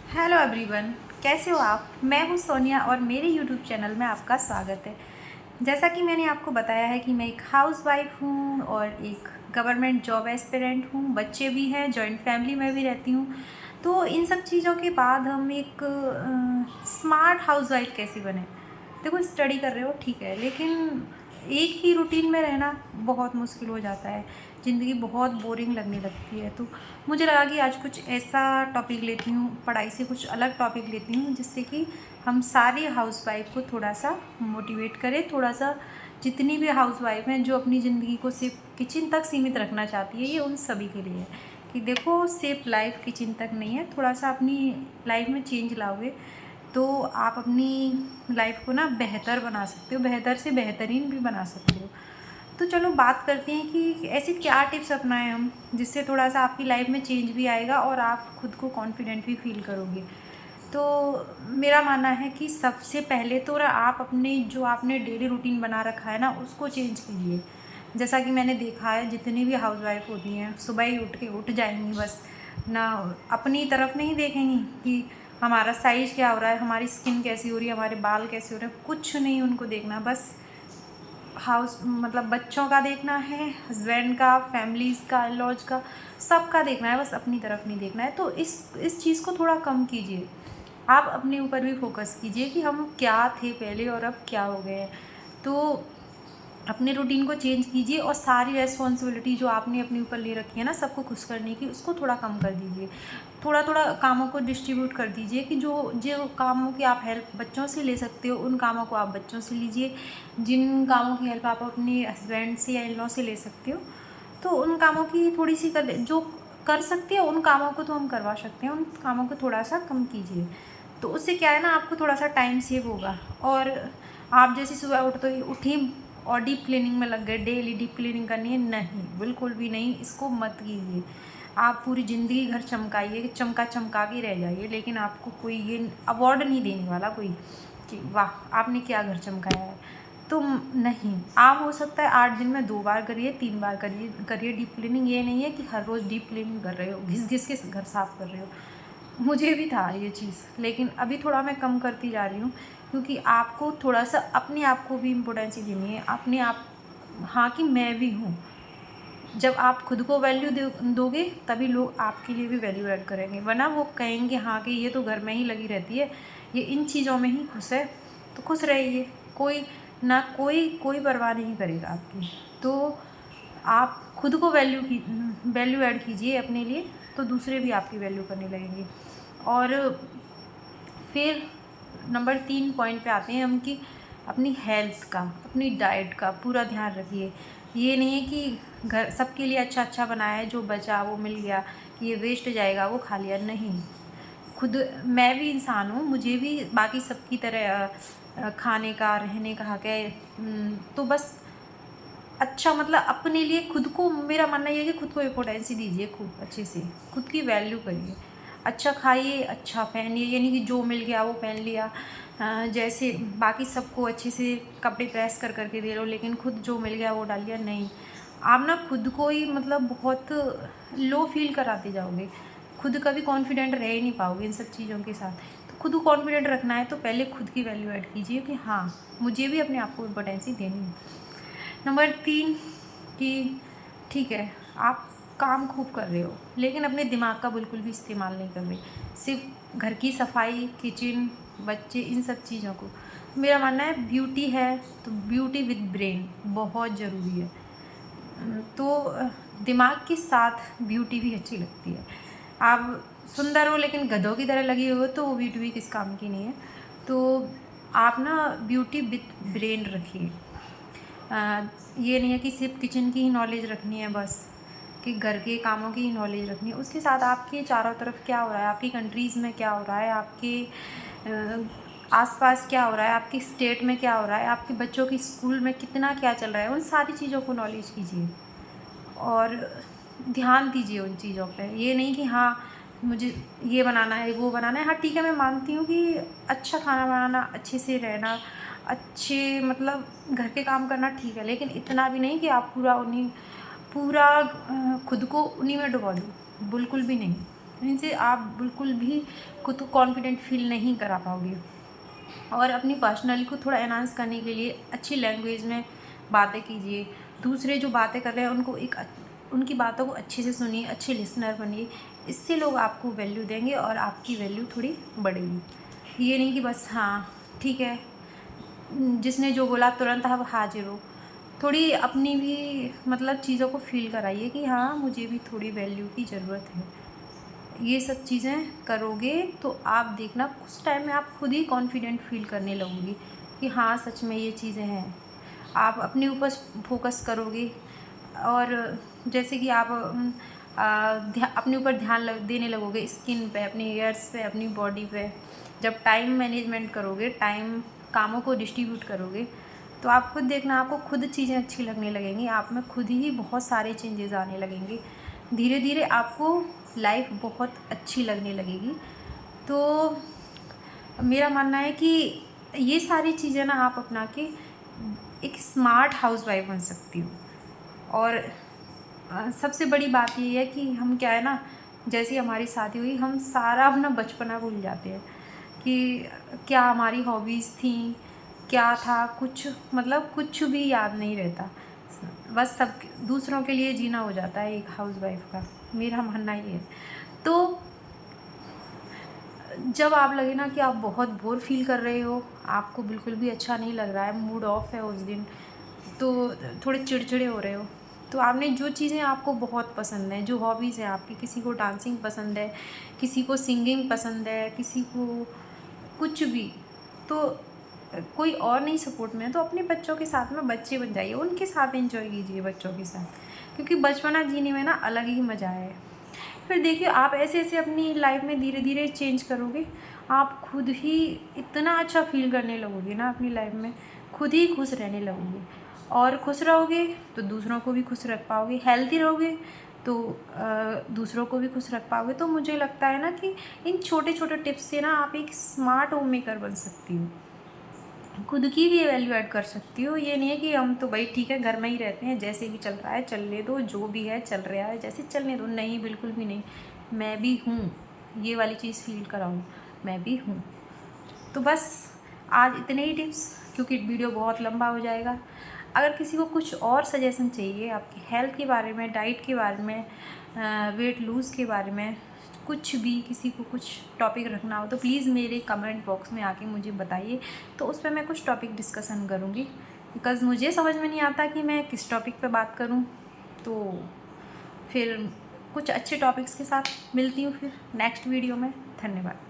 Hello everyone, कैसे हो आप। मैं हूँ सोनिया और मेरे यूट्यूब चैनल में आपका स्वागत है। जैसा कि मैंने आपको बताया है कि मैं एक हाउसवाइफ हूँ और एक गवर्नमेंट जॉब एस्पिरेंट हूँ। बच्चे भी हैं, जॉइंट फैमिली में भी रहती हूँ। तो इन सब चीज़ों के बाद हम एक स्मार्ट हाउसवाइफ कैसे बने। देखो, स्टडी कर रहे हो ठीक है, लेकिन एक ही रूटीन में रहना बहुत मुश्किल हो जाता है। ज़िंदगी बहुत बोरिंग लगने लगती है। तो मुझे लगा कि आज कुछ ऐसा टॉपिक लेती हूँ, पढ़ाई से कुछ अलग टॉपिक लेती हूँ, जिससे कि हम सारी हाउसवाइफ को थोड़ा सा मोटिवेट करें। थोड़ा सा जितनी भी हाउसवाइफ हैं जो अपनी ज़िंदगी को सिर्फ किचन तक सीमित रखना चाहती है, ये उन सभी के लिए है कि देखो, सिर्फ लाइफ किचन तक नहीं है। थोड़ा सा अपनी लाइफ में चेंज लाओगे तो आप अपनी लाइफ को ना बेहतर बना सकते हो, बेहतर से बेहतरीन भी बना सकते हो। तो चलो बात करते हैं कि ऐसी क्या टिप्स अपनाएं हम, जिससे थोड़ा सा आपकी लाइफ में चेंज भी आएगा और आप खुद को कॉन्फिडेंट भी फील करोगे। तो मेरा मानना है कि सबसे पहले तो ना आप अपने जो आपने डेली रूटीन बना रखा है ना, उसको चेंज कीजिए। जैसा कि मैंने देखा है, जितनी भी हाउसवाइफ होती हैं सुबह ही उठ जाएंगी, बस ना अपनी तरफ नहीं देखेंगी कि हमारा साइज़ क्या हो रहा है, हमारी स्किन कैसी हो रही है, हमारे बाल कैसे हो रहे हैं, कुछ नहीं उनको देखना। बस हाउस मतलब बच्चों का देखना है, हस्बैंड का, फैमिलीज़ का, लॉज का, सबका देखना है, बस अपनी तरफ नहीं देखना है। तो इस चीज़ को थोड़ा कम कीजिए। आप अपने ऊपर भी फोकस कीजिए कि हम क्या थे पहले और अब क्या हो गए हैं। तो अपने रूटीन को चेंज कीजिए और सारी रेस्पॉन्सिबिलिटी जो आपने अपने ऊपर ले रखी है ना सबको खुश करने की, उसको थोड़ा कम कर दीजिए। थोड़ा थोड़ा कामों को डिस्ट्रीब्यूट कर दीजिए कि जो जो कामों की आप हेल्प बच्चों से ले सकते हो, उन कामों को आप बच्चों से लीजिए। जिन कामों की हेल्प आप अपने हस्बैंड से या इन लॉ से ले सकते हो, तो उन कामों की थोड़ी सी जो कर सकते हो उन कामों को तो हम करवा सकते हैं, उन कामों को थोड़ा सा कम कीजिए। तो उससे क्या है ना, आपको थोड़ा सा टाइम सेव होगा। और आप जैसे सुबह उठी और डीप क्लीनिंग में लग गए, डेली डीप क्लीनिंग करनी है, नहीं, बिल्कुल भी नहीं, इसको मत कीजिए। आप पूरी ज़िंदगी घर चमकाइए, चमका चमका के रह जाइए, लेकिन आपको कोई ये अवार्ड नहीं देने वाला कोई कि वाह आपने क्या घर चमकाया है। तो नहीं, आप हो सकता है 8 दिन में 2 बार करिए, 3 बार करिए डीप क्लीनिंग। ये नहीं है कि हर रोज़ डीप क्लीनिंग कर रहे हो, घिस घिस के घर साफ़ कर रहे हो। मुझे भी था ये चीज़, लेकिन अभी थोड़ा मैं कम करती जा रही हूँ, क्योंकि आपको थोड़ा सा अपने आप को भी इम्पोर्टेंस देनी है, अपने आप। हाँ, कि मैं भी हूँ। जब आप खुद को वैल्यू दोगे तभी लोग आपके लिए भी वैल्यू ऐड करेंगे, वरना वो कहेंगे हाँ कि ये तो घर में ही लगी रहती है, ये इन चीज़ों में ही खुश है, तो खुश रहिए। कोई ना कोई कोई परवाह नहीं करेगा आपकी। तो आप खुद को वैल्यू ऐड कीजिए अपने लिए, तो दूसरे भी आपकी वैल्यू करने लगेंगे। और फिर नंबर 3 पॉइंट पे आते हैं हम कि अपनी हेल्थ का, अपनी डाइट का पूरा ध्यान रखिए। ये नहीं है कि घर सबके लिए अच्छा अच्छा बनाया है, जो बचा वो मिल गया कि ये वेस्ट जाएगा वो खा लिया, नहीं। खुद मैं भी इंसान हूँ, मुझे भी बाकी सबकी तरह खाने का, रहने का हक है। तो बस अच्छा, मतलब अपने लिए खुद को, मेरा मानना ये है कि खुद को इम्पोर्टेंस दीजिए, खूब अच्छे से खुद की वैल्यू करिए। अच्छा खाइए, अच्छा पहनिए, ये नहीं कि जो मिल गया वो पहन लिया। जैसे बाकी सबको अच्छे से कपड़े प्रेस कर करके दे रहे हो, लेकिन खुद जो मिल गया वो डाल लिया, नहीं। आप ना खुद को ही मतलब बहुत लो फील कराते जाओगे, खुद कभी कॉन्फिडेंट रह ही नहीं पाओगे इन सब चीज़ों के साथ। तो खुद को कॉन्फिडेंट रखना है तो पहले खुद की वैल्यू ऐड कीजिए कि हाँ, मुझे भी अपने आप को इम्पोर्टेंस देनी है। नंबर 3 कि ठीक है, आप काम खूब कर रहे हो, लेकिन अपने दिमाग का बिल्कुल भी इस्तेमाल नहीं कर रहे, सिर्फ घर की सफाई, किचन, बच्चे, इन सब चीज़ों को। मेरा मानना है ब्यूटी है तो ब्यूटी विद ब्रेन बहुत ज़रूरी है। तो दिमाग के साथ ब्यूटी भी अच्छी लगती है। आप सुंदर हो लेकिन गधों की तरह लगी हो तो वो ब्यूटी भी किस काम की नहीं है। तो आप ना ब्यूटी विद ब्रेन रखिए। ये नहीं है कि सिर्फ किचन की ही नॉलेज रखनी है बस, कि घर के कामों की ही नॉलेज रखनी है, उसके साथ आपके चारों तरफ क्या हो रहा है, आपकी कंट्रीज़ में क्या हो रहा है, आपके आसपास क्या हो रहा है, आपकी स्टेट में क्या हो रहा है, आपके बच्चों की स्कूल में कितना क्या चल रहा है, उन सारी चीज़ों को नॉलेज कीजिए और ध्यान दीजिए उन चीज़ों पे। ये नहीं कि हाँ मुझे ये बनाना है, वो बनाना है। हाँ ठीक है, मैं मानती हूँ कि अच्छा खाना बनाना, अच्छे से रहना, अच्छे मतलब घर के काम करना ठीक है, लेकिन इतना भी नहीं कि आप पूरा खुद को उन्हीं में डुबा दो, बिल्कुल भी नहीं। इनसे आप बिल्कुल भी खुद को कॉन्फिडेंट फील नहीं करा पाओगे। और अपनी पर्सनैलिटी को थोड़ा एनहांस करने के लिए अच्छी लैंग्वेज में बातें कीजिए। दूसरे जो बातें कर रहे हैं उनको उनकी बातों को अच्छे से सुनिए, अच्छे लिसनर बनिए। इससे लोग आपको वैल्यू देंगे और आपकी वैल्यू थोड़ी बढ़ेगी। ये नहीं कि बस हाँ ठीक है, जिसने जो बोला तुरंत आप हाजिर हो। थोड़ी अपनी भी मतलब चीज़ों को फील कराइए कि हाँ मुझे भी थोड़ी वैल्यू की ज़रूरत है। ये सब चीज़ें करोगे तो आप देखना कुछ टाइम में आप खुद ही कॉन्फिडेंट फील करने लगोगी कि हाँ सच में ये चीज़ें हैं। आप अपने ऊपर फोकस करोगे और जैसे कि आप अपने ऊपर ध्यान देने लगोगे, स्किन पे, अपने हेयर्स पे, अपनी बॉडी पे। जब टाइम मैनेजमेंट करोगे, टाइम कामों को डिस्ट्रीब्यूट करोगे, तो आप खुद देखना आपको खुद चीज़ें अच्छी लगने लगेंगी। आप में खुद ही बहुत सारे चेंजेस आने लगेंगे। धीरे धीरे आपको लाइफ बहुत अच्छी लगने लगेगी। तो मेरा मानना है कि ये सारी चीज़ें ना आप अपना के एक स्मार्ट हाउसवाइफ बन सकती हो। और सबसे बड़ी बात ये है कि हम क्या है ना, जैसे ही हमारी शादी हुई हम सारा अपना बचपना भूल जाते हैं कि क्या हमारी हॉबीज़ थी, क्या था, कुछ मतलब कुछ भी याद नहीं रहता। बस सब दूसरों के लिए जीना हो जाता है एक हाउसवाइफ का, मेरा मानना ये है। तो जब आप लगे ना कि आप बहुत बोर फील कर रहे हो, आपको बिल्कुल भी अच्छा नहीं लग रहा है, मूड ऑफ है उस दिन, तो थोड़े चिड़चिड़े हो रहे हो, तो आपने जो चीज़ें आपको बहुत पसंद हैं, जो हॉबीज़ हैं आपकी, किसी को डांसिंग पसंद है, किसी को सिंगिंग पसंद है, किसी को कुछ भी, तो कोई और नहीं सपोर्ट में है तो अपने बच्चों के साथ में बच्चे बन जाइए, उनके साथ एंजॉय कीजिए बच्चों के साथ, क्योंकि बचपना जीने में ना अलग ही मज़ा है। फिर देखिए आप ऐसे ऐसे अपनी लाइफ में धीरे धीरे चेंज करोगे, आप खुद ही इतना अच्छा फील करने लगोगे ना अपनी लाइफ में, खुद ही खुश रहने लगोगे। और खुश रहोगे तो दूसरों को भी खुश रख पाओगे, हेल्दी रहोगे तो दूसरों को भी खुश रख पाओगे। तो मुझे लगता है ना कि इन छोटे छोटे टिप्स से ना आप एक स्मार्ट होम मेकर बन सकती हो, खुद की भी वैल्यू ऐड कर सकती हो। ये नहीं है कि हम तो भाई ठीक है घर में ही रहते हैं, जैसे भी चल रहा है चलने दो, जो भी है चल रहा है जैसे चलने दो। नहीं, बिल्कुल भी नहीं, मैं भी हूँ, ये वाली चीज़ फील कराऊँ, मैं भी हूँ। तो बस आज इतने ही टिप्स, क्योंकि वीडियो बहुत लंबा हो जाएगा। अगर किसी को कुछ और सजेशन चाहिए आपकी हेल्थ के बारे में, डाइट के बारे में, वेट लूज़ के बारे में, कुछ भी किसी को कुछ टॉपिक रखना हो तो प्लीज़ मेरे कमेंट बॉक्स में आके मुझे बताइए, तो उस पर मैं कुछ टॉपिक डिस्कसन करूँगी। बिकॉज़ मुझे समझ में नहीं आता कि मैं किस टॉपिक पे बात करूँ। तो फिर कुछ अच्छे टॉपिक्स के साथ मिलती हूँ फिर नेक्स्ट वीडियो में। धन्यवाद।